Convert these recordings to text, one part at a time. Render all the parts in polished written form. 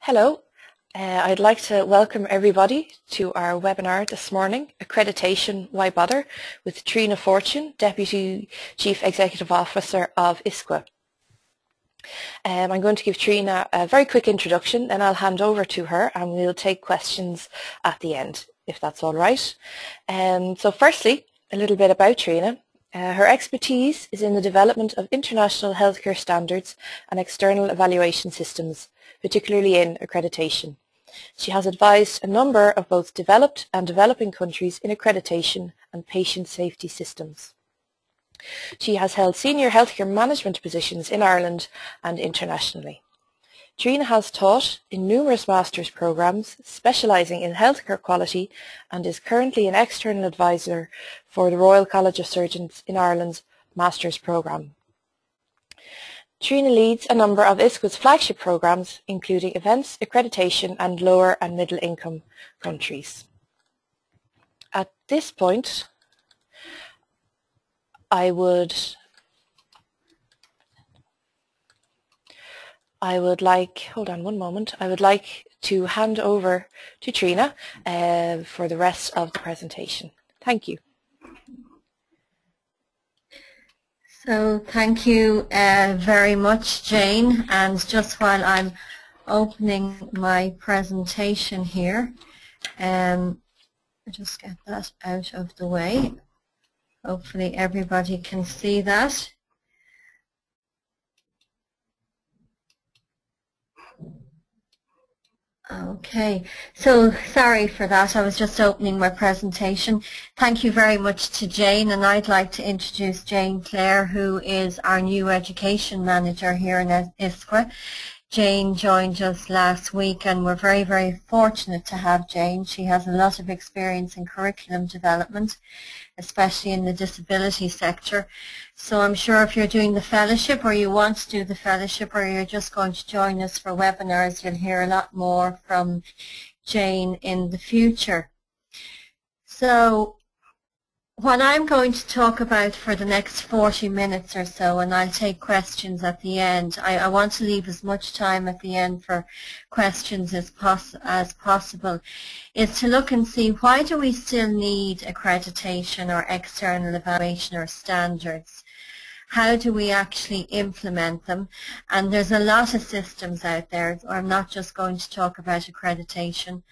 Hello, I'd like to welcome everybody to our webinar this morning, Accreditation Why Bother, with Triona Fortune, Deputy Chief Executive Officer of ISQua. I'm going to give Triona a very quick introduction, then I'll hand over to her and we'll take questions at the end, if that's all right. So firstly, a little bit about Triona. Her expertise is in the development of international healthcare standards and external evaluation systems, particularly in accreditation. She has advised a number of both developed and developing countries in accreditation and patient safety systems. She has held senior healthcare management positions in Ireland and internationally. Triona has taught in numerous master's programs specialising in healthcare quality and is currently an external advisor for the Royal College of Surgeons in Ireland's master's programme. Triona leads a number of ISQUa's flagship programs, including events, accreditation and lower and middle income countries. At this point, I would like to hand over to Triona for the rest of the presentation. Thank you. So thank you very much, Jane. And just while I'm opening my presentation here, I'll just get that out of the way. Hopefully everybody can see that. Okay, so sorry for that. I was just opening my presentation. Thank you very much to Jane, and I'd like to introduce Jane Clare, who is our new education manager here in ISQua. Jane joined us last week, and we're very, very fortunate to have Jane. She has a lot of experience in curriculum development, especially in the disability sector. So I'm sure if you're doing the fellowship or you want to do the fellowship or you're just going to join us for webinars, you'll hear a lot more from Jane in the future. So what I'm going to talk about for the next 40 minutes or so, and I'll take questions at the end. I want to leave as much time at the end for questions as possible, is to look and see, why do we still need accreditation or external evaluation or standards? How do we actually implement them? And there's a lot of systems out there. I'm not just going to talk about accreditation.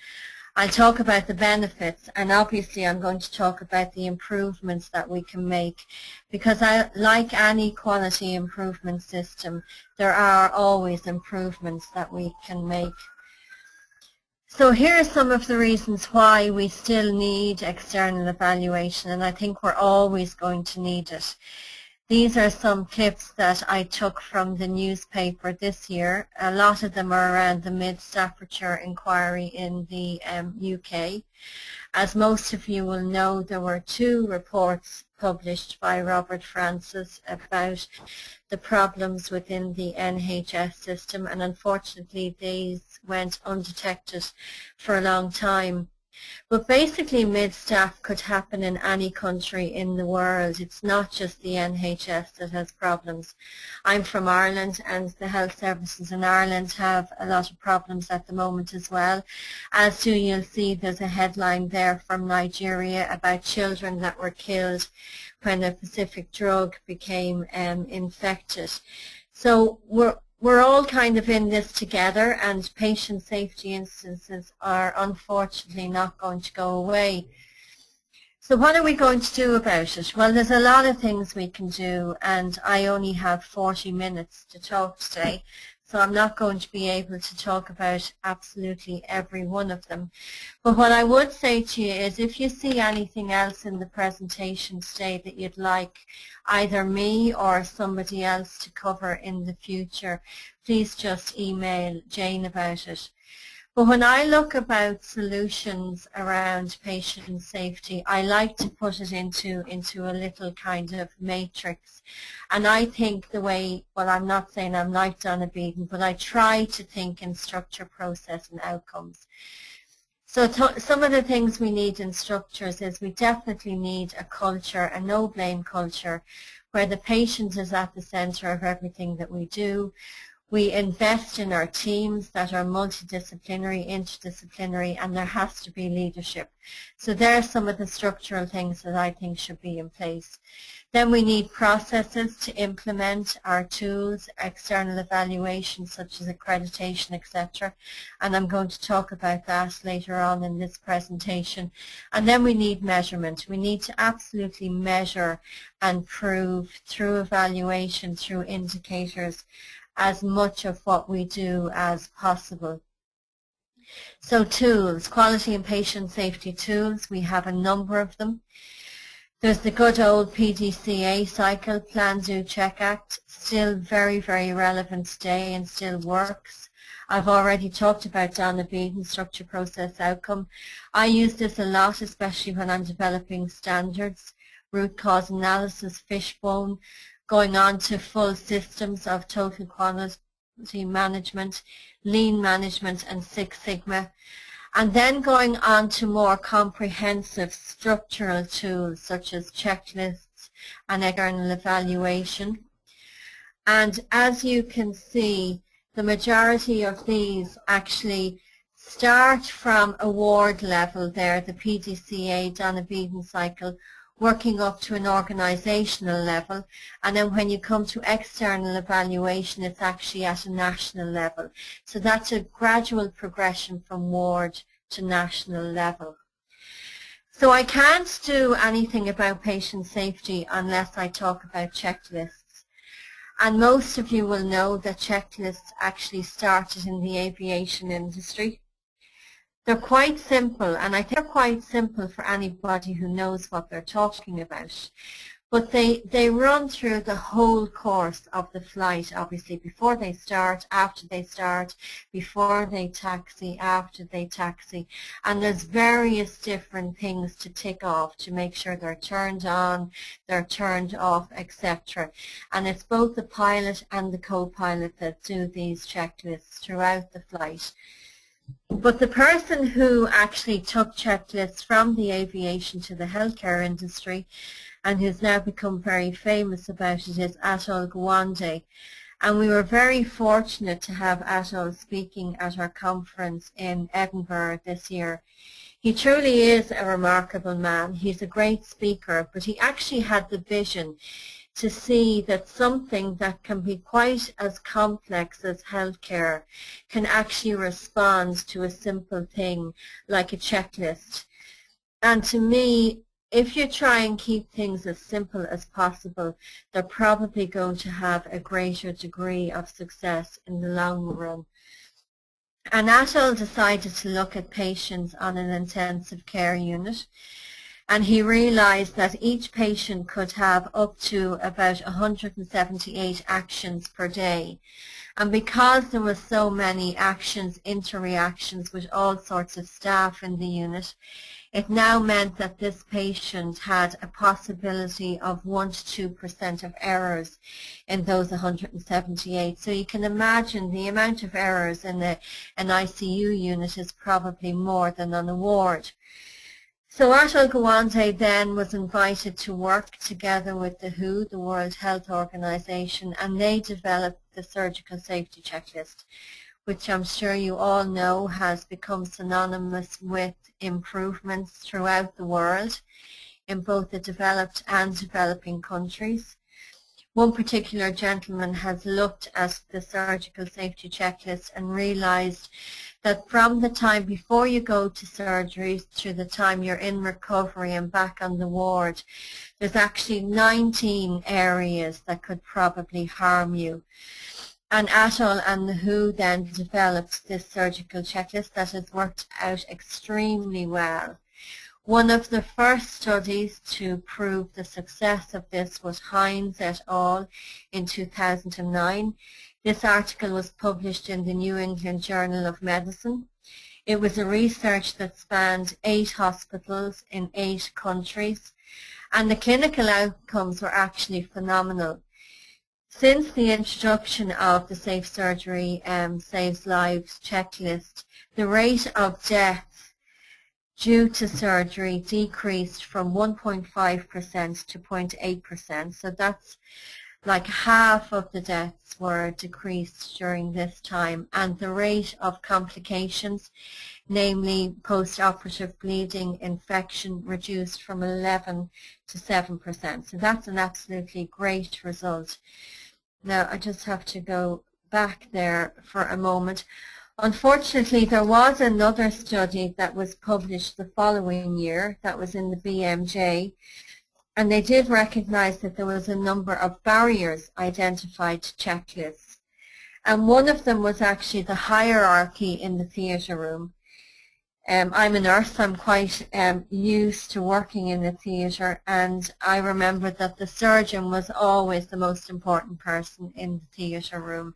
I'll talk about the benefits, and obviously I'm going to talk about the improvements that we can make, because like any quality improvement system, there are always improvements that we can make. So here are some of the reasons why we still need external evaluation, and I think we're always going to need it. These are some clips that I took from the newspaper this year. A lot of them are around the Mid-Staffordshire inquiry in the UK. As most of you will know, there were 2 reports published by Robert Francis about the problems within the NHS system, and unfortunately these went undetected for a long time. But basically mid-staff could happen in any country in the world. It's not just the NHS that has problems. I'm from Ireland, and the health services in Ireland have a lot of problems at the moment as well. As you'll see, there's a headline there from Nigeria about children that were killed when a specific drug became infected. So we're all kind of in this together, and patient safety instances are unfortunately not going to go away. So what are we going to do about it? Well, there's a lot of things we can do, and I only have 40 minutes to talk today, so I'm not going to be able to talk about absolutely every one of them. But what I would say to you is, if you see anything else in the presentation today that you'd like either me or somebody else to cover in the future, please just email Jane about it. But when I look about solutions around patient safety, I like to put it into a little kind of matrix. And I think the way, well, I'm not saying I'm like Donna Beaton, but I try to think in structure, process and outcomes. So some of the things we need in structures is we definitely need a culture, a no-blame culture, where the patient is at the center of everything that we do. We invest in our teams that are multidisciplinary, interdisciplinary, and there has to be leadership. So there are some of the structural things that I think should be in place. Then we need processes to implement our tools, external evaluation such as accreditation, etc. And I'm going to talk about that later on in this presentation. And then we need measurement. We need to absolutely measure and prove through evaluation, through indicators, as much of what we do as possible. So tools, quality and patient safety tools, we have a number of them. There's the good old PDCA cycle, Plan, Do, Check, Act, still very, very relevant today and still works. I've already talked about Donna Beaton, structure, process, outcome. I use this a lot, especially when I'm developing standards, root cause analysis, fishbone, going on to full systems of total quality management, lean management, and Six Sigma. And then going on to more comprehensive structural tools such as checklists and external evaluation. And as you can see, the majority of these actually start from award level there, the PDCA, Donna Beaton cycle, working up to an organizational level, and then when you come to external evaluation, it's actually at a national level. So that's a gradual progression from ward to national level. So I can't do anything about patient safety unless I talk about checklists. And most of you will know that checklists actually started in the aviation industry. They're quite simple, and I think they're quite simple for anybody who knows what they're talking about. But they run through the whole course of the flight, obviously, before they start, after they start, before they taxi, after they taxi. And there's various different things to tick off to make sure they're turned on, they're turned off, etc. And it's both the pilot and the co-pilot that do these checklists throughout the flight. But the person who actually took checklists from the aviation to the healthcare industry and who's now become very famous about it is Atul Gawande. And we were very fortunate to have Atul speaking at our conference in Edinburgh this year. He truly is a remarkable man. He's a great speaker, but he actually had the vision to see that something that can be quite as complex as healthcare can actually respond to a simple thing like a checklist. And to me, if you try and keep things as simple as possible, they're probably going to have a greater degree of success in the long run. And Atul decided to look at patients on an intensive care unit. And he realized that each patient could have up to about 178 actions per day. And because there were so many actions, interreactions with all sorts of staff in the unit, it now meant that this patient had a possibility of 1 to 2% of errors in those 178. So you can imagine the amount of errors in an ICU unit is probably more than on a ward. So Atul Gawande then was invited to work together with the WHO, the World Health Organization, and they developed the surgical safety checklist, which I'm sure you all know has become synonymous with improvements throughout the world in both the developed and developing countries. One particular gentleman has looked at the surgical safety checklist and realized that from the time before you go to surgery to the time you're in recovery and back on the ward, there's actually 19 areas that could probably harm you. And Atul and the WHO then developed this surgical checklist that has worked out extremely well. One of the first studies to prove the success of this was Hines et al. In 2009. This article was published in the New England Journal of Medicine. It was a research that spanned 8 hospitals in 8 countries, and the clinical outcomes were actually phenomenal. Since the introduction of the Safe Surgery Saves Lives checklist, the rate of death due to surgery decreased from 1.5% to 0.8%. So that's like half of the deaths were decreased during this time, and the rate of complications, namely post-operative bleeding, infection, reduced from 11 to 7%. So that's an absolutely great result. Now I just have to go back there for a moment. Unfortunately, there was another study that was published the following year that was in the BMJ, and they did recognize that there was a number of barriers identified to checklists. And one of them was actually the hierarchy in the theatre room. I'm a nurse. I'm quite used to working in the theatre, and I remember that the surgeon was always the most important person in the theatre room.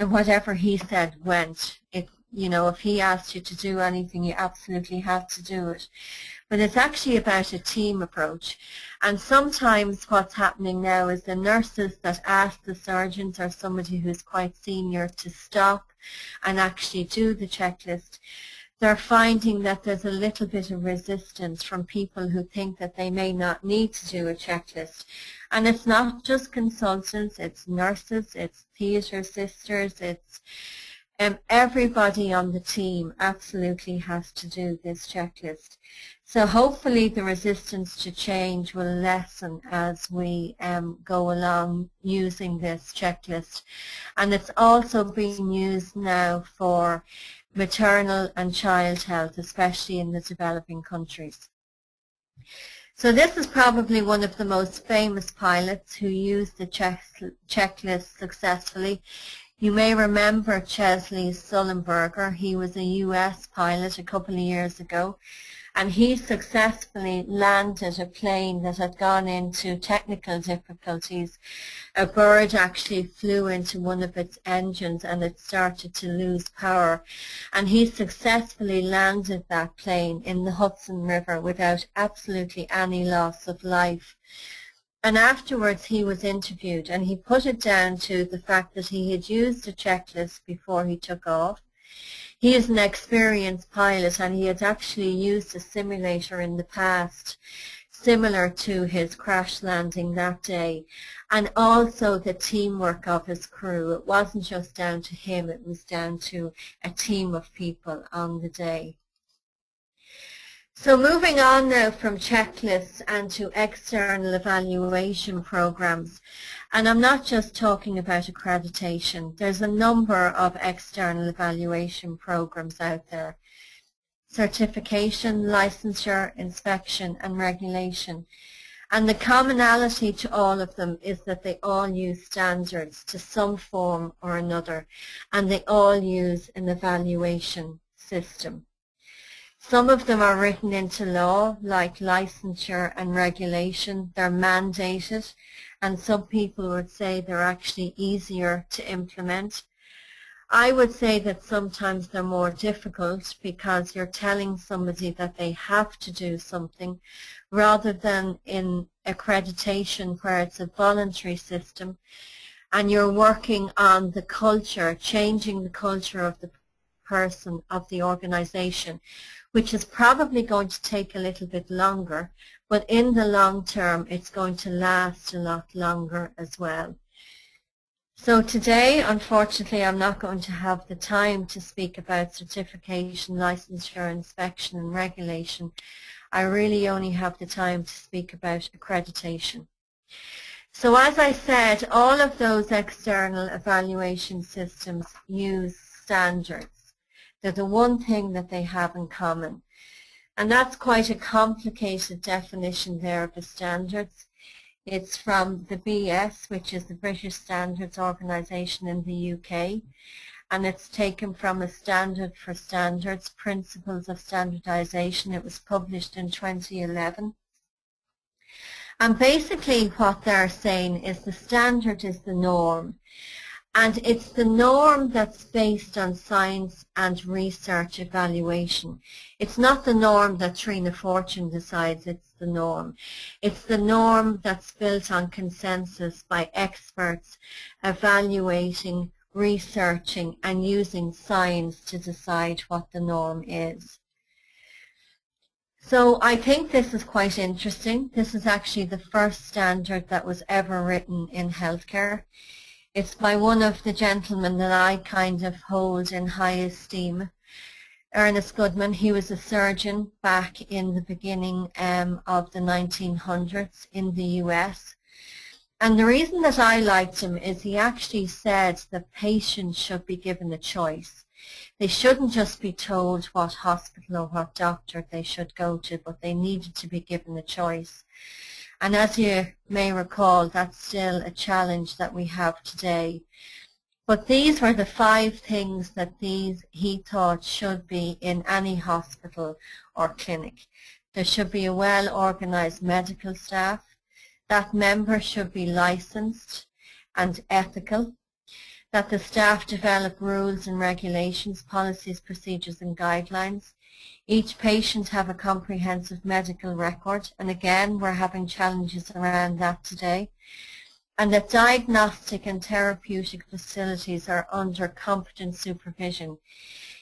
And whatever he said went. If he asked you to do anything, you absolutely had to do it. But it's actually about a team approach. And sometimes what's happening now is the nurses that ask the surgeons or somebody who's quite senior to stop and actually do the checklist, they're finding that there's a little bit of resistance from people who think that they may not need to do a checklist. And it's not just consultants, it's nurses, it's theatre sisters, it's everybody on the team absolutely has to do this checklist. So hopefully the resistance to change will lessen as we go along using this checklist. And it's also being used now for maternal and child health, especially in the developing countries. So this is probably one of the most famous pilots who used the checklist successfully. You may remember Chesley Sullenberger. He was a US pilot a couple of years ago, and he successfully landed a plane that had gone into technical difficulties. A bird actually flew into one of its engines and it started to lose power. And he successfully landed that plane in the Hudson River without absolutely any loss of life. And afterwards he was interviewed, and he put it down to the fact that he had used a checklist before he took off. He is an experienced pilot, and he had actually used a simulator in the past similar to his crash landing that day, and also the teamwork of his crew. It wasn't just down to him, it was down to a team of people on the day. So moving on now from checklists and to external evaluation programs, and I'm not just talking about accreditation. There's a number of external evaluation programs out there: certification, licensure, inspection, and regulation. And the commonality to all of them is that they all use standards to some form or another, and they all use an evaluation system. Some of them are written into law, like licensure and regulation. They're mandated, and some people would say they're actually easier to implement. I would say that sometimes they're more difficult because you're telling somebody that they have to do something, rather than in accreditation where it's a voluntary system and you're working on the culture, changing the culture of the person, of the organization, which is probably going to take a little bit longer, but in the long term it's going to last a lot longer as well. So today, unfortunately, I'm not going to have the time to speak about certification, licensure, inspection, and regulation. I really only have the time to speak about accreditation. So as I said, all of those external evaluation systems use standards. They're the one thing that they have in common. And that's quite a complicated definition there of the standards. It's from the BS, which is the British Standards Organisation in the UK, and it's taken from a Standard for Standards, Principles of Standardization. It was published in 2011. And basically what they're saying is the standard is the norm. And it's the norm that's based on science and research evaluation. It's not the norm that Triona Fortune decides, it's the norm. It's the norm that's built on consensus by experts evaluating, researching, and using science to decide what the norm is. So I think this is quite interesting. This is actually the first standard that was ever written in healthcare. It's by one of the gentlemen that I kind of hold in high esteem, Ernest Hagman. He was a surgeon back in the beginning of the 1900s in the US. And the reason that I liked him is he actually said that patients should be given a choice. They shouldn't just be told what hospital or what doctor they should go to, but they needed to be given a choice. And as you may recall, that's still a challenge that we have today. But these were the 5 things that he thought should be in any hospital or clinic. There should be a well-organized medical staff. That member should be licensed and ethical. That the staff develop rules and regulations, policies, procedures and guidelines. Each patient have a comprehensive medical record, and again we're having challenges around that today. And that diagnostic and therapeutic facilities are under competent supervision.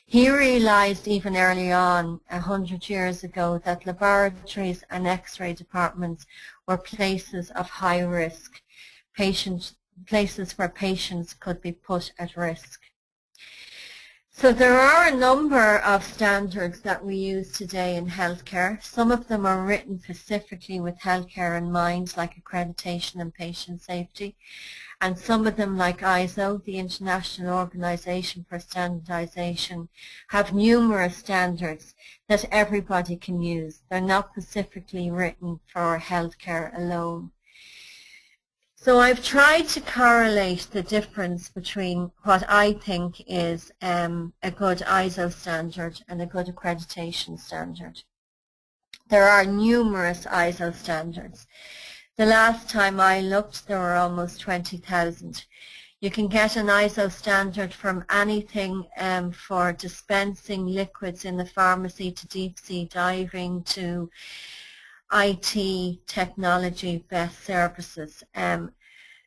He realized even early on, 100 years ago, that laboratories and X-ray departments were places of high risk, places where patients could be put at risk. So there are a number of standards that we use today in healthcare. Some of them are written specifically with healthcare in mind, like accreditation and patient safety. And some of them, like ISO, the International Organization for Standardization, have numerous standards that everybody can use. They're not specifically written for healthcare alone. So I've tried to correlate the difference between what I think is a good ISO standard and a good accreditation standard. There are numerous ISO standards. The last time I looked, there were almost 20,000. You can get an ISO standard from anything for dispensing liquids in the pharmacy to deep sea diving to IT technology best services.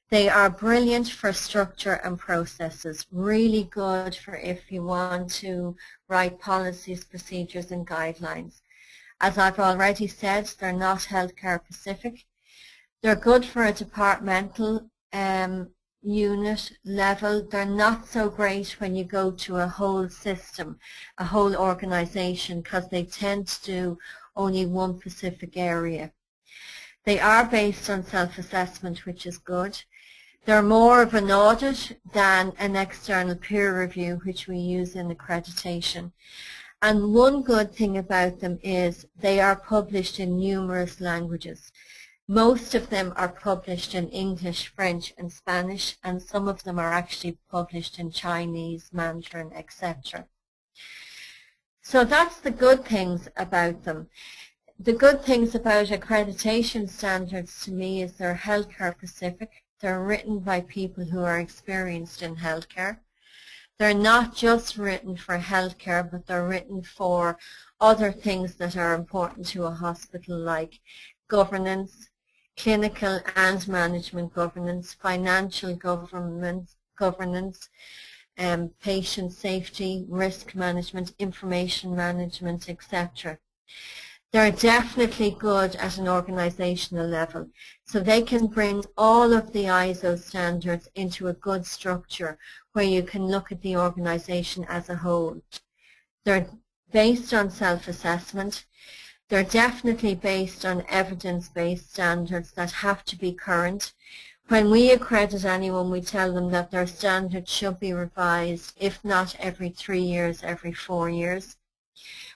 They are brilliant for structure and processes, really good for if you want to write policies, procedures and guidelines. As I've already said, they're not healthcare specific. They're good for a departmental unit level. They're not so great when you go to a whole system, a whole organization, because they tend to do only one specific area. They are based on self-assessment, which is good. They're more of an audit than an external peer review, which we use in accreditation. And one good thing about them is they are published in numerous languages. Most of them are published in English, French and Spanish, and some of them are actually published in Chinese, Mandarin, etc. So that's the good things about them. The good things about accreditation standards to me is they're healthcare specific. They're written by people who are experienced in healthcare. They're not just written for healthcare, but they're written for other things that are important to a hospital, like governance, clinical and management governance, financial governance, patient safety, risk management, information management, etc. They're definitely good at an organizational level. So they can bring all of the ISO standards into a good structure where you can look at the organization as a whole. They're based on self-assessment. They're definitely based on evidence-based standards that have to be current. When we accredit anyone, we tell them that their standards should be revised, if not every 3 years, every 4 years.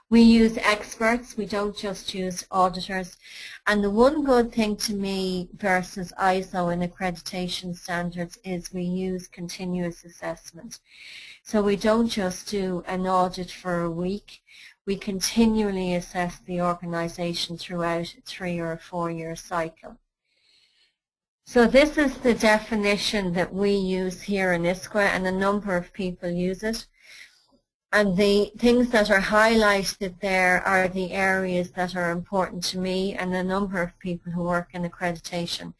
We use experts, we don't just use auditors. And the one good thing to me versus ISO and accreditation standards is we use continuous assessment. So we don't just do an audit for a week. We continually assess the organization throughout a 3 or a 4 year cycle. So this is the definition that we use here in ISQua, and a number of people use it. And the things that are highlighted there are the areas that are important to me and a number of people who work in accreditation.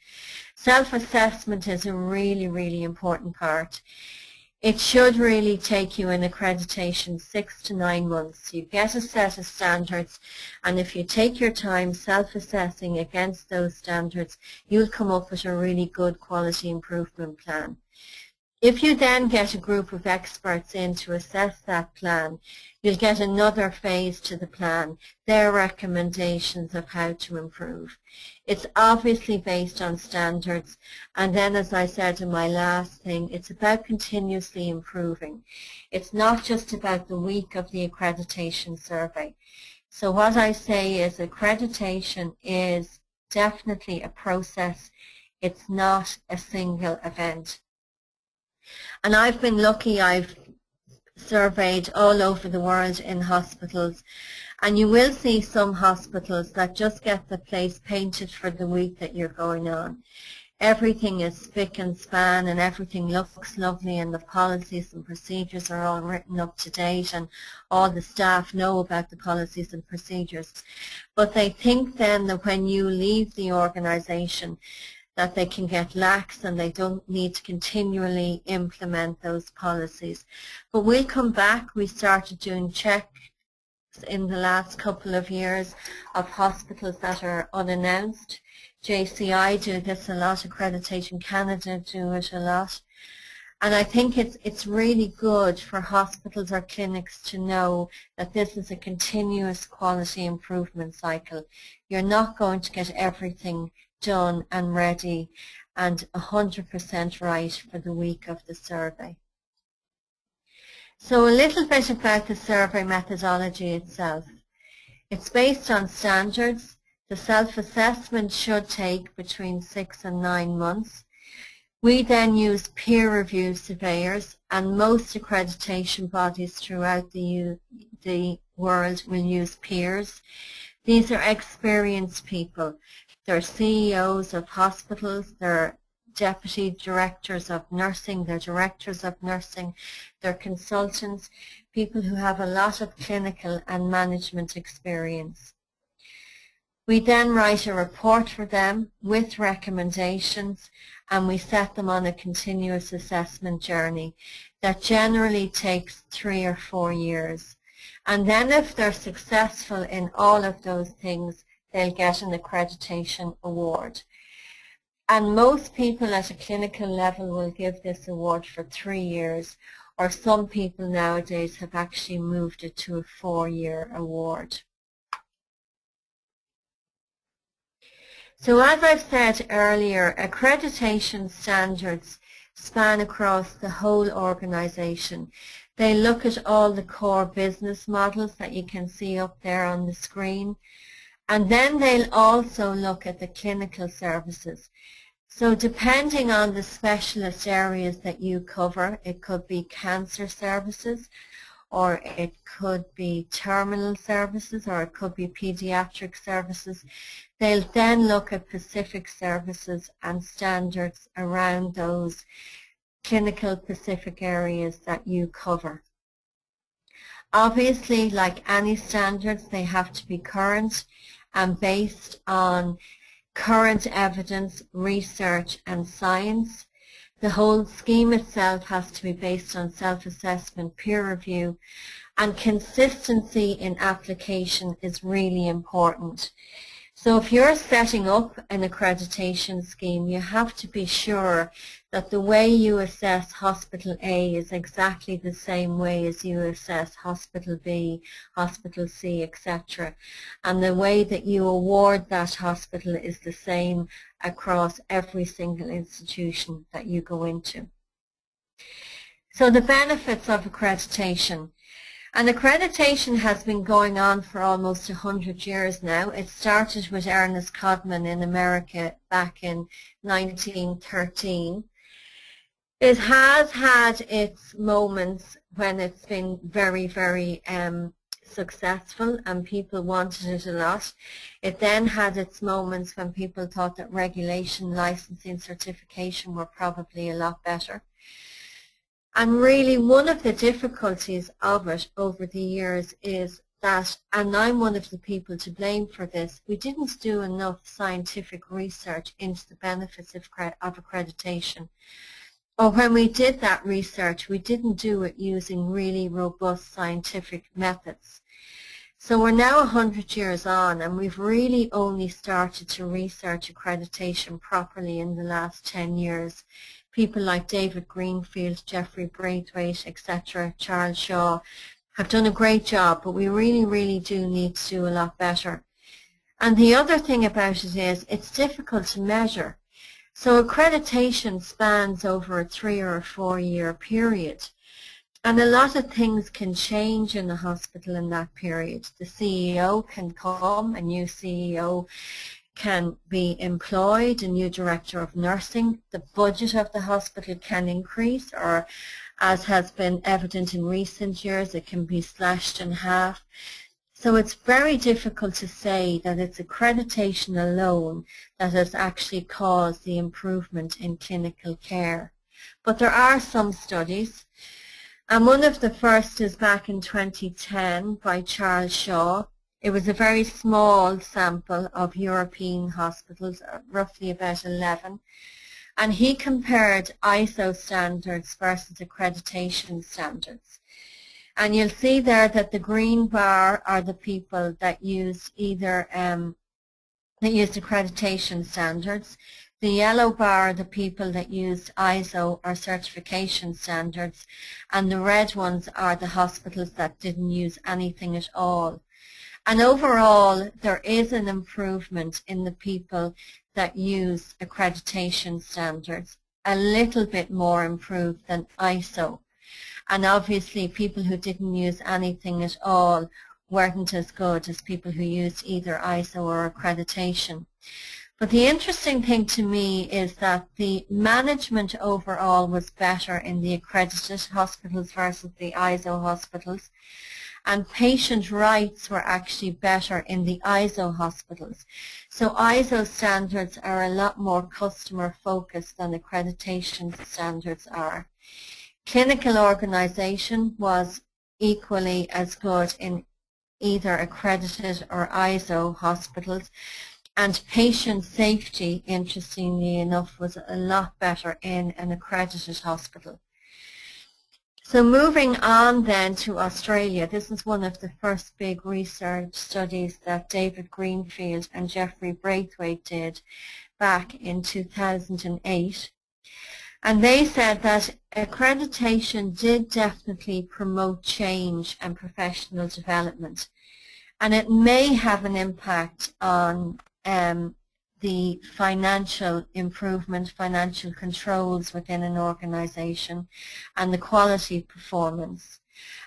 Self-assessment is a really, really important part. It should really take you in accreditation 6 to 9 months. You get a set of standards, and if you take your time self-assessing against those standards, you'll come up with a really good quality improvement plan. If you then get a group of experts in to assess that plan, you'll get another phase to the plan, their recommendations of how to improve. It's obviously based on standards, and then, as I said in my last thing, it's about continuously improving. It's not just about the week of the accreditation survey. So what I say is accreditation is definitely a process. It's not a single event. And I've been lucky, I've surveyed all over the world in hospitals, and you will see some hospitals that just get the place painted for the week that you're going on. Everything is spick and span and everything looks lovely, and the policies and procedures are all written up to date and all the staff know about the policies and procedures. But they think then that when you leave the organization that they can get lax and they don't need to continually implement those policies. But we'll come back. We started doing checks in the last couple of years of hospitals that are unannounced. JCI do this a lot, Accreditation Canada do it a lot. And I think it's really good for hospitals or clinics to know that this is a continuous quality improvement cycle. You're not going to get everything done and ready and 100% right for the week of the survey. So a little bit about the survey methodology itself. It's based on standards. The self-assessment should take between 6 and 9 months. We then use peer review surveyors, and most accreditation bodies throughout the world will use peers. These are experienced people. They're CEOs of hospitals, they're deputy directors of nursing, they're directors of nursing, they're consultants, people who have a lot of clinical and management experience. We then write a report for them with recommendations, and we set them on a continuous assessment journey that generally takes 3 or 4 years. And then if they're successful in all of those things, they'll get an accreditation award. And most people at a clinical level will give this award for 3 years, or some people nowadays have actually moved it to a 4-year award. So as I've said earlier, accreditation standards span across the whole organization. They look at all the core business models that you can see up there on the screen. And then they'll also look at the clinical services. So depending on the specialist areas that you cover, it could be cancer services, or it could be terminal services, or it could be pediatric services. They'll then look at specific services and standards around those clinical specific areas that you cover. Obviously, like any standards, they have to be current and based on current evidence, research and science. The whole scheme itself has to be based on self-assessment, peer review, and consistency in application is really important. So if you're setting up an accreditation scheme, you have to be sure that the way you assess Hospital A is exactly the same way as you assess Hospital B, Hospital C, etc. And the way that you award that hospital is the same across every single institution that you go into. So the benefits of accreditation. And accreditation has been going on for almost 100 years now. It started with Ernest Hagman in America back in 1913. It has had its moments when it's been very, very successful and people wanted it a lot. It then had its moments when people thought that regulation, licensing, certification were probably a lot better. And really one of the difficulties of it over the years is that, and I'm one of the people to blame for this, we didn't do enough scientific research into the benefits of accreditation. or when we did that research, we didn't do it using really robust scientific methods. So we're now 100 years on, and we've really only started to research accreditation properly in the last 10 years. People like David Greenfield, Jeffrey Braithwaite, etc., Charles Shaw have done a great job, but we really do need to do a lot better. And the other thing about it is it's difficult to measure. So accreditation spans over a 3 or 4 year period. And a lot of things can change in the hospital in that period. The CEO can come, a new CEO can be employed, a new director of nursing. The budget of the hospital can increase, or as has been evident in recent years, it can be slashed in half. So it's very difficult to say that it's accreditation alone that has actually caused the improvement in clinical care. But there are some studies, and one of the first is back in 2010 by Charles Shaw. It was a very small sample of European hospitals, roughly about 11, and he compared ISO standards versus accreditation standards. And you'll see there that the green bar are the people that used either that used accreditation standards. The yellow bar are the people that used ISO or certification standards, and the red ones are the hospitals that didn't use anything at all. And overall, there is an improvement in the people that use accreditation standards, a little bit more improved than ISO. And obviously, people who didn't use anything at all weren't as good as people who used either ISO or accreditation. But the interesting thing to me is that the management overall was better in the accredited hospitals versus the ISO hospitals, and patient rights were actually better in the ISO hospitals. So ISO standards are a lot more customer focused than accreditation standards are. Clinical organization was equally as good in either accredited or ISO hospitals, and patient safety, interestingly enough, was a lot better in an accredited hospital. So moving on then to Australia, this is one of the first big research studies that David Greenfield and Jeffrey Braithwaite did back in 2008. And they said that accreditation did definitely promote change and professional development, and it may have an impact on the financial improvement, financial controls within an organization, and the quality performance.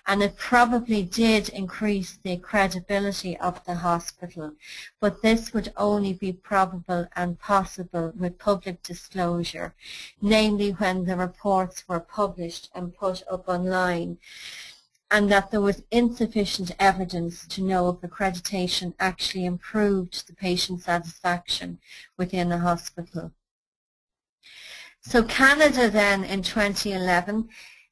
And it probably did increase the credibility of the hospital, but this would only be probable and possible with public disclosure, namely when the reports were published and put up online, and that there was insufficient evidence to know if accreditation actually improved the patient satisfaction within a hospital. So Canada then in 2011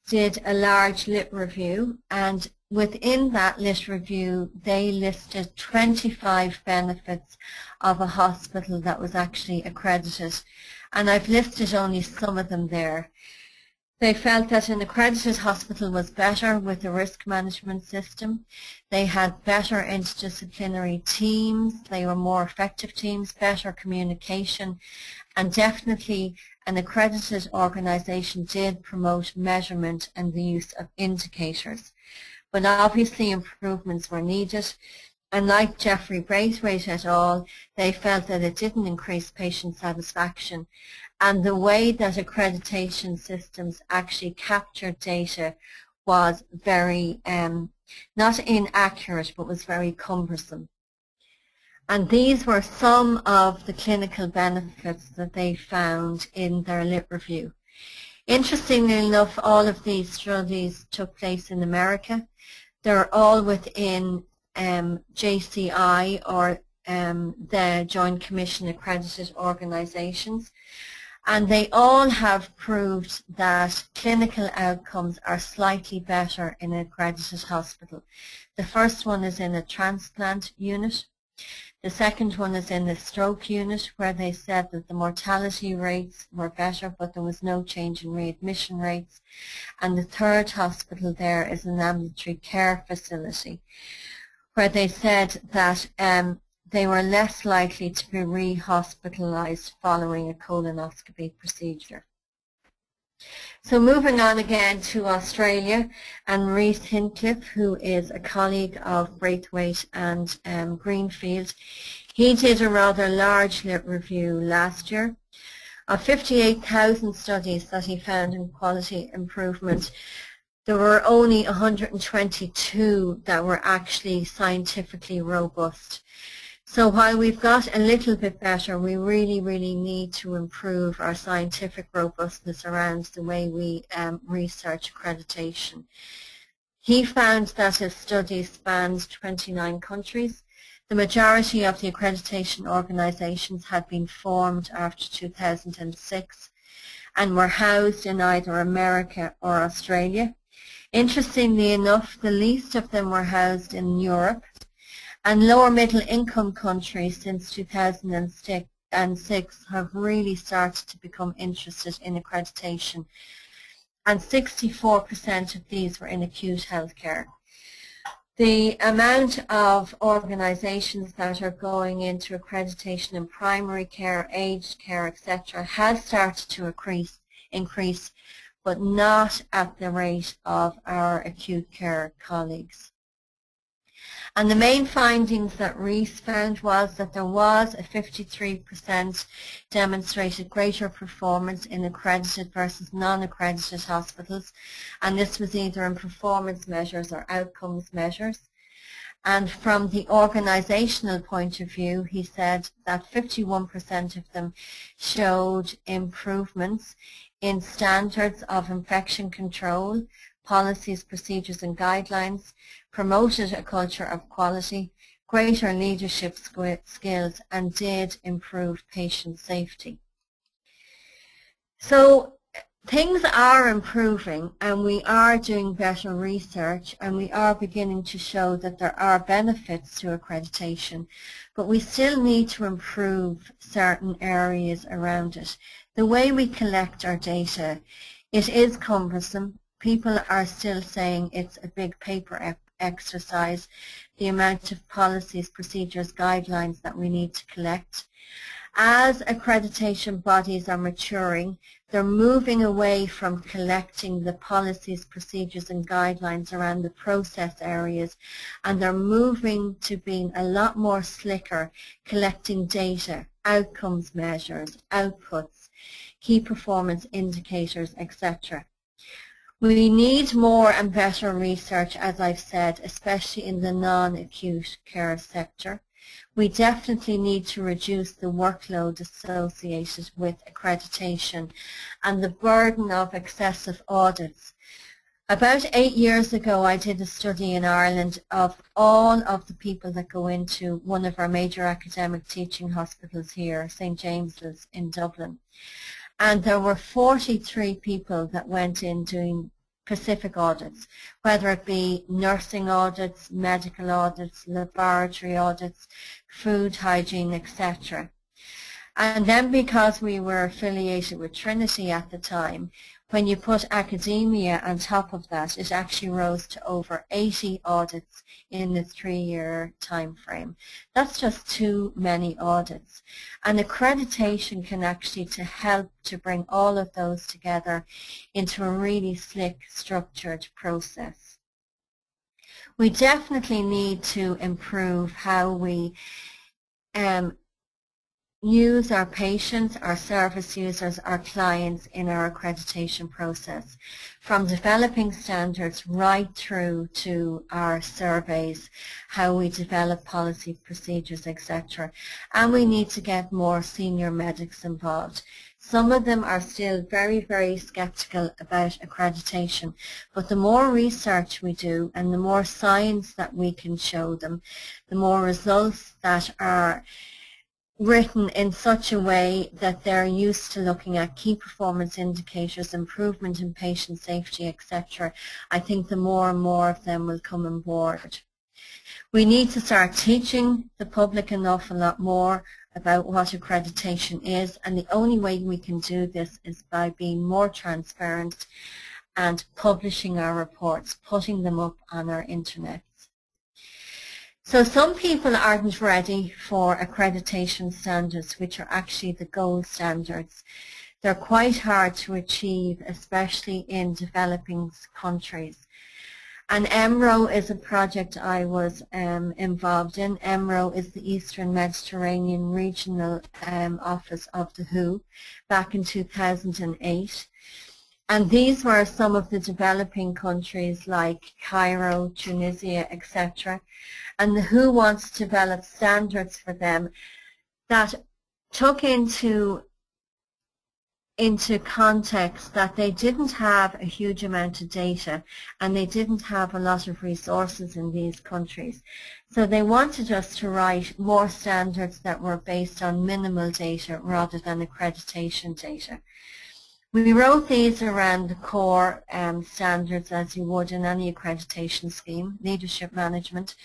did a large lit review, and within that lit review they listed 25 benefits of a hospital that was actually accredited, and I've listed only some of them there. They felt that an accredited hospital was better with a risk management system. They had better interdisciplinary teams. They were more effective teams, better communication, and definitely an accredited organization did promote measurement and the use of indicators. But obviously improvements were needed. And like Jeffrey Braithwaite et al., they felt that it didn't increase patient satisfaction. And the way that accreditation systems actually captured data was very, not inaccurate, but was very cumbersome. And these were some of the clinical benefits that they found in their lit review. Interestingly enough, all of these studies took place in America. They're all within JCI, or the Joint Commission accredited organizations. And they all have proved that clinical outcomes are slightly better in an accredited hospital. The first one is in a transplant unit. The second one is in the stroke unit, where they said that the mortality rates were better, but there was no change in readmission rates. And the third hospital there is an ambulatory care facility, where they said that they were less likely to be re-hospitalized following a colonoscopy procedure. So moving on again to Australia, and Rhys Hincliffe, who is a colleague of Braithwaite and Greenfield, he did a rather large review last year of 58,000 studies that he found in quality improvement. There were only 122 that were actually scientifically robust. So while we've got a little bit better, we really, really need to improve our scientific robustness around the way we research accreditation. He found that his study spans 29 countries. The majority of the accreditation organizations had been formed after 2006 and were housed in either America or Australia. Interestingly enough, the least of them were housed in Europe. And lower middle income countries since 2006 have really started to become interested in accreditation. And 64% of these were in acute healthcare. The amount of organizations that are going into accreditation in primary care, aged care, etc. has started to increase, but not at the rate of our acute care colleagues. And the main findings that Rhys found was that there was a 53% demonstrated greater performance in accredited versus non-accredited hospitals, and this was either in performance measures or outcomes measures. And from the organizational point of view, he said that 51% of them showed improvements in standards of infection control, policies, procedures and guidelines, promoted a culture of quality, greater leadership skills, and did improve patient safety. So things are improving, and we are doing better research, and we are beginning to show that there are benefits to accreditation, but we still need to improve certain areas around it. The way we collect our data, it is cumbersome. People are still saying it's a big paper exercise, the amount of policies, procedures, guidelines that we need to collect. As accreditation bodies are maturing, they're moving away from collecting the policies, procedures and guidelines around the process areas, and they're moving to being a lot more slicker, collecting data, outcomes measures, outputs, key performance indicators, etc. We need more and better research, as I've said, especially in the non-acute care sector. We definitely need to reduce the workload associated with accreditation and the burden of excessive audits. About 8 years ago, I did a study in Ireland of all of the people that go into one of our major academic teaching hospitals here, St. James's in Dublin. And there were 43 people that went in doing specific audits, whether it be nursing audits, medical audits, laboratory audits, food hygiene, etc. And then because we were affiliated with Trinity at the time, when you put academia on top of that, it actually rose to over 80 audits in the 3-year time frame. That's just too many audits. And accreditation can actually help to bring all of those together into a really slick, structured process. We definitely need to improve how we use our patients, our service users, our clients in our accreditation process, from developing standards right through to our surveys, how we develop policy, procedures, etc. And we need to get more senior medics involved. Some of them are still very, very skeptical about accreditation, but the more research we do and the more science that we can show them, the more results that are written in such a way that they're used to looking at key performance indicators, improvement in patient safety, etc. I think the more and more of them will come on board. We need to start teaching the public an awful lot more about what accreditation is, and the only way we can do this is by being more transparent and publishing our reports, putting them up on our internet. So some people aren't ready for accreditation standards, which are actually the gold standards. They're quite hard to achieve, especially in developing countries. And AMRO is a project I was involved in. AMRO is the Eastern Mediterranean Regional Office of the WHO back in 2008. And these were some of the developing countries like Cairo, Tunisia, etc. And the WHO wants to develop standards for them that took into context that they didn't have a huge amount of data and they didn't have a lot of resources in these countries. So they wanted us to write more standards that were based on minimal data rather than accreditation data. We wrote these around the core standards as you would in any accreditation scheme: leadership management,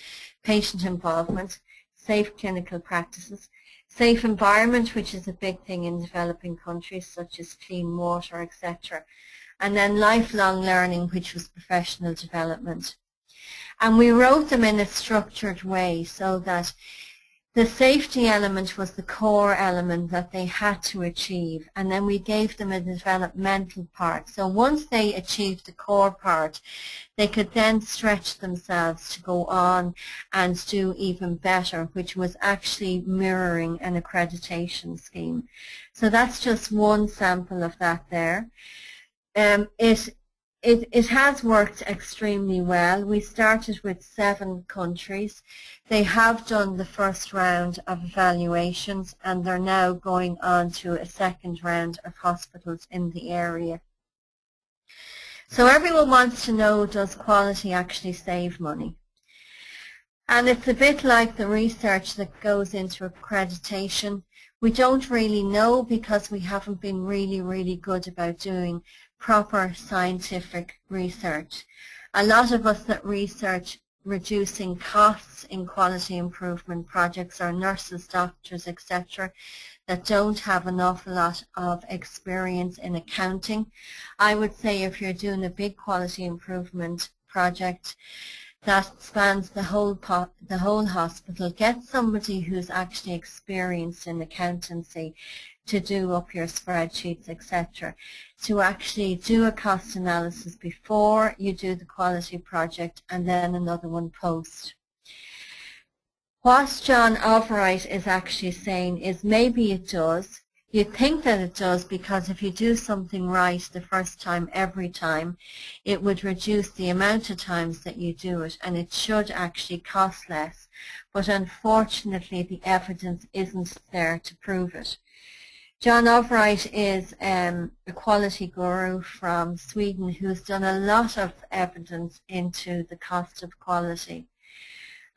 patient involvement, safe clinical practices, safe environment, which is a big thing in developing countries, such as clean water, etc. And then lifelong learning, which was professional development. And we wrote them in a structured way so that the safety element was the core element that they had to achieve, and then we gave them a developmental part. So once they achieved the core part, they could then stretch themselves to go on and do even better, which was actually mirroring an accreditation scheme. So that's just one sample of that there. It has worked extremely well. We started with 7 countries. They have done the first round of evaluations and they're now going on to a second round of hospitals in the area. So everyone wants to know, does quality actually save money? And it's a bit like the research that goes into accreditation. We don't really know because we haven't been really good about doing proper scientific research. A lot of us that research reducing costs in quality improvement projects are nurses, doctors, etc., that don't have an awful lot of experience in accounting. I would say if you're doing a big quality improvement project that spans the whole hospital, get somebody who's actually experienced in accountancy to do up your spreadsheets, etc., to actually do a cost analysis before you do the quality project and then another one post. What John Overwright is actually saying is maybe it does. You think that it does because if you do something right the first time, every time, it would reduce the amount of times that you do it and it should actually cost less. But unfortunately the evidence isn't there to prove it. John Overwright is a quality guru from Sweden who's done a lot of evidence into the cost of quality.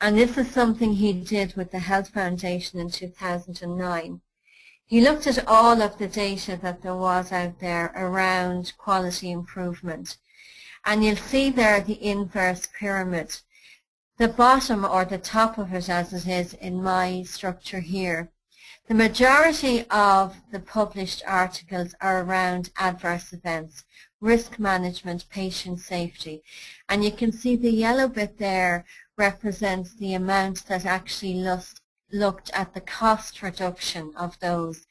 And this is something he did with the Health Foundation in 2009. He looked at all of the data that there was out there around quality improvement. And you'll see there the inverse pyramid. The bottom or the top of it, as it is in my structure here, the majority of the published articles are around adverse events, risk management, patient safety. And you can see the yellow bit there represents the amount that actually looked at the cost reduction of those,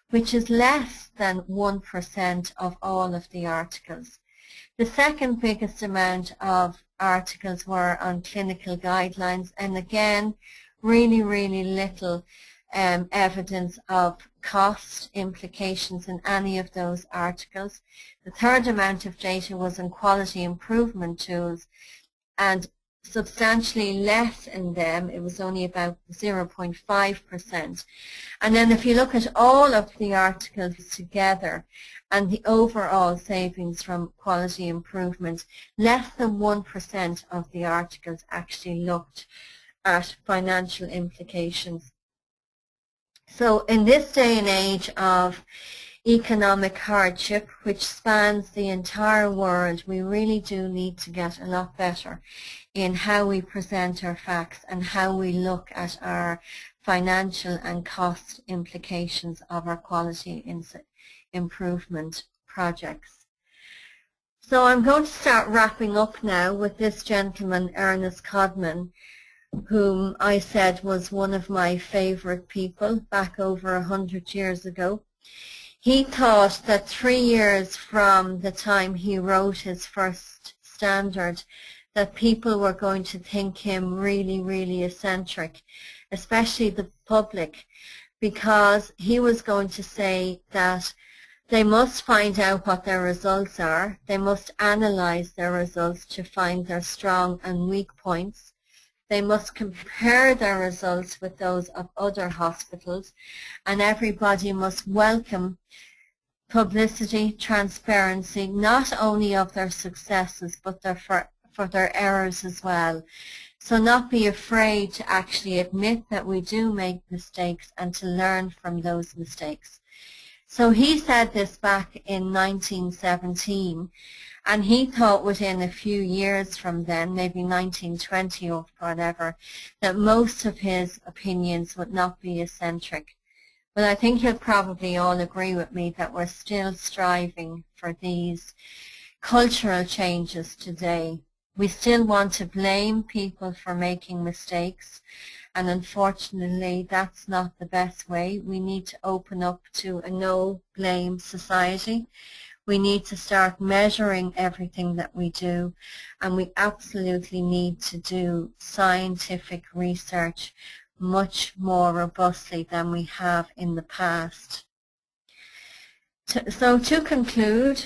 which is less than 1% of all of the articles. The second biggest amount of articles were on clinical guidelines, and again, really little evidence of cost implications in any of those articles. The third amount of data was on quality improvement tools, and substantially less in them. It was only about 0.5%. And then if you look at all of the articles together and the overall savings from quality improvement, less than 1% of the articles actually looked at financial implications. So in this day and age of economic hardship, which spans the entire world, we really do need to get a lot better in how we present our facts and how we look at our financial and cost implications of our quality improvement projects. So I'm going to start wrapping up now with this gentleman, Ernest Hagman, whom I said was one of my favorite people back over 100 years ago. He thought that 3 years from the time he wrote his first standard that people were going to think him really, really eccentric, especially the public, because he was going to say that they must find out what their results are, they must analyze their results to find their strong and weak points, they must compare their results with those of other hospitals, and everybody must welcome publicity, transparency, not only of their successes, but for their errors as well. So not be afraid to actually admit that we do make mistakes and to learn from those mistakes. So he said this back in 1917, and he thought within a few years from then, maybe 1920 or whatever, that most of his opinions would not be eccentric. But I think you'll probably all agree with me that we're still striving for these cultural changes today. We still want to blame people for making mistakes, and unfortunately that's not the best way. We need to open up to a no-blame society. We need to start measuring everything that we do, and we absolutely need to do scientific research much more robustly than we have in the past. So to conclude,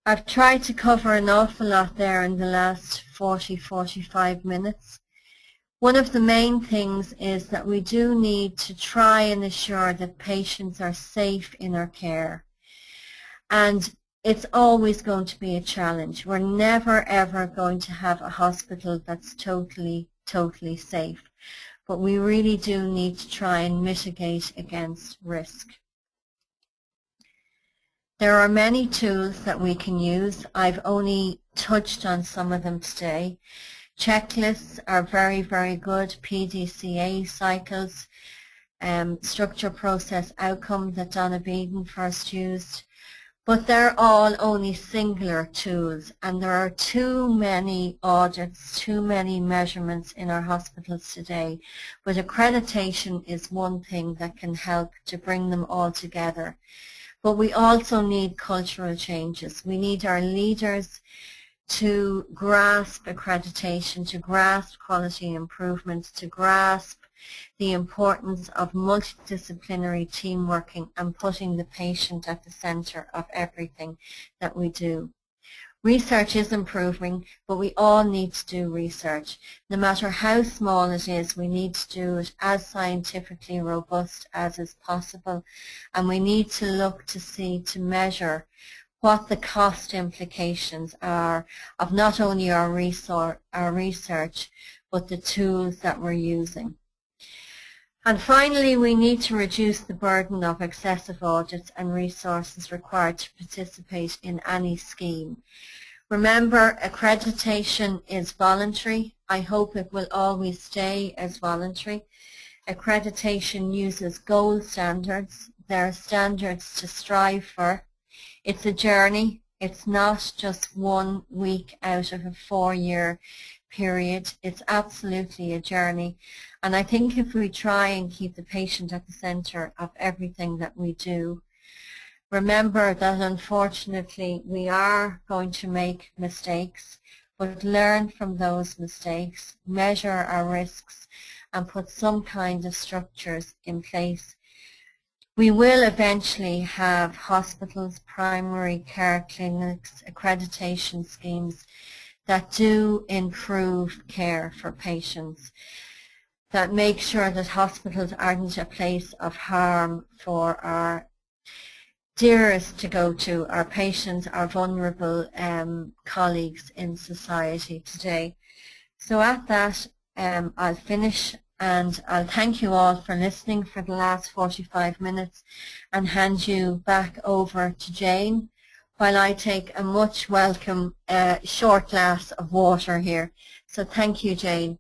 I've tried to cover an awful lot there in the last 45 minutes. One of the main things is that we do need to try and assure that patients are safe in our care. And it's always going to be a challenge. We're never ever going to have a hospital that's totally safe. But we really do need to try and mitigate against risk. There are many tools that we can use. I've only touched on some of them today. Checklists are very, very good. PDCA cycles, structure, process, outcome that Donna Beeden first used. But they're all only singular tools, and there are too many audits, too many measurements in our hospitals today. But accreditation is one thing that can help to bring them all together. But we also need cultural changes. We need our leaders to grasp accreditation, to grasp quality improvements, to grasp the importance of multidisciplinary team working and putting the patient at the center of everything that we do. Research is improving, but we all need to do research. No matter how small it is, we need to do it as scientifically robust as is possible, and we need to look to see, to measure what the cost implications are of not only our research, but the tools that we're using. And finally, we need to reduce the burden of excessive audits and resources required to participate in any scheme. Remember, accreditation is voluntary. I hope it will always stay as voluntary. Accreditation uses gold standards. There are standards to strive for. It's a journey. It's not just 1 week out of a 4-year period. It's absolutely a journey. And I think if we try and keep the patient at the center of everything that we do, remember that unfortunately we are going to make mistakes, but learn from those mistakes, measure our risks, and put some kind of structures in place. We will eventually have hospitals, primary care clinics, accreditation schemes that do improve care for patients, that make sure that hospitals aren't a place of harm for our dearest to go to, our patients, our vulnerable colleagues in society today. So at that, I'll finish and I'll thank you all for listening for the last 45 minutes and hand you back over to Jane while I take a much welcome short glass of water here. So thank you, Jane.